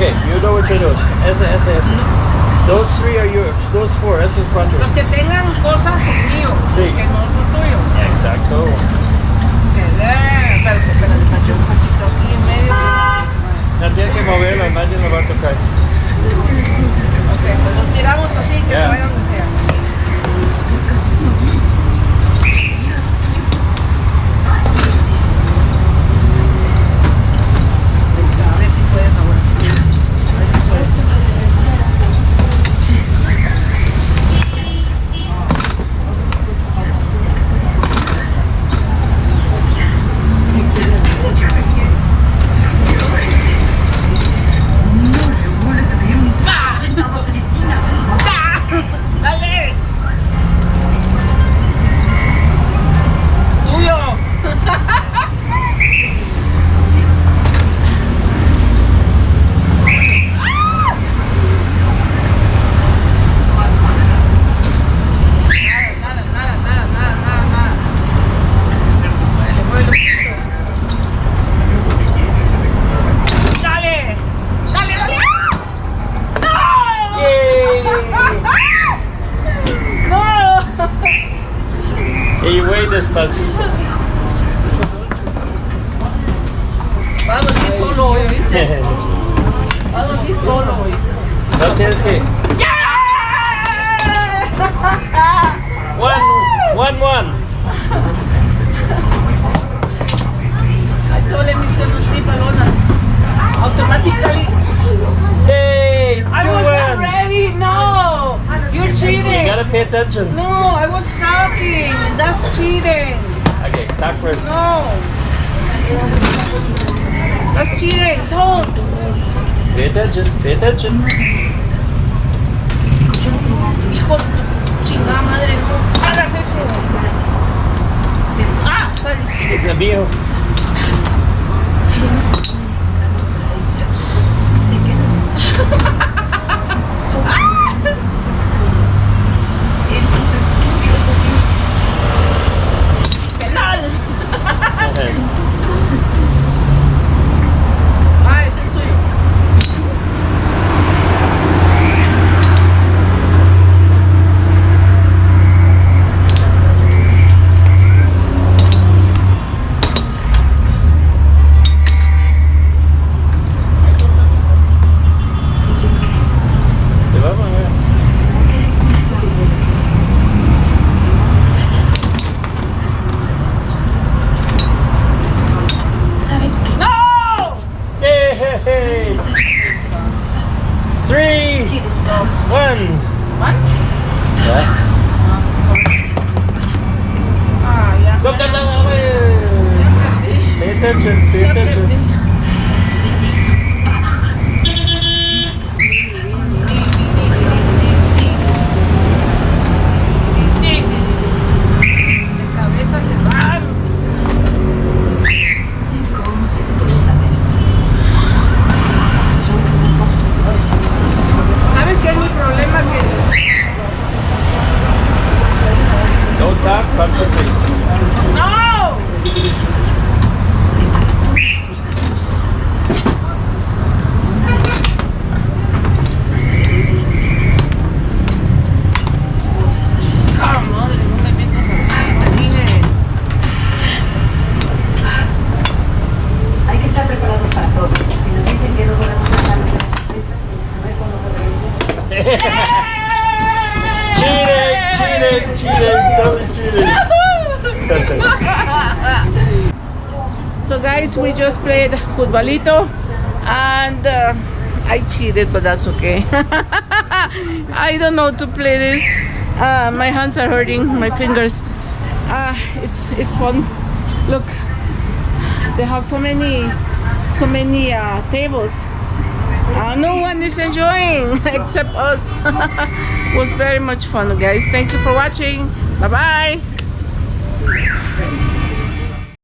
Okay, you know which are those. S. Those 3 are yours. Those 4, esos 4. Los que tengan cosas son míos, Sí. los que no son tuyos. Exacto. Espérate, macho, un poquito aquí en medio. No tienes que moverlo, nadie lo va a tocar. Ok, pues los tiramos así, que se vaya donde sea. A ver si puedes ahora. A ver si puedes. ¡Dale! ¡Tuyo! Nada. ¡Dale! Y güey, despacito. Vas a dormir solo hoy, ¿viste? Vas a dormir solo hoy. No tienes que. One. I told him he's gonna sleep alone. Automatically. Hey, I was not ready. No, you're You cheating. gotta pay attention. No, I was talking. That's cheating. Okay, talk first. No. That's cheating. Don't. Pay attention. Hijo de tu chingada madre, no hagas eso. Ah, sorry. Es el mío. Penal. Ah, ese es tuyo. Te vamos a ver. No. Hey. 3, 1. What? Yeah. Ah, ya. Look at that way. Pay attention. De cabeza se van. ¿Sabes qué es mi problema? Que Don't talk to me. ¡no! ¡Ah, madre! No me metas aquí, te dije. Hay que estar preparados para todo. Si nos dicen que no podemos ganar la defensa, pues saber cuándo podremos. Cheating. So guys, we just played futbolito and I cheated, but that's okay. I don't know to play this. My hands are hurting, my fingers. It's fun. Look, they have so many tables. No one is enjoying except us. It was very much fun, guys. Thank you for watching. Bye bye.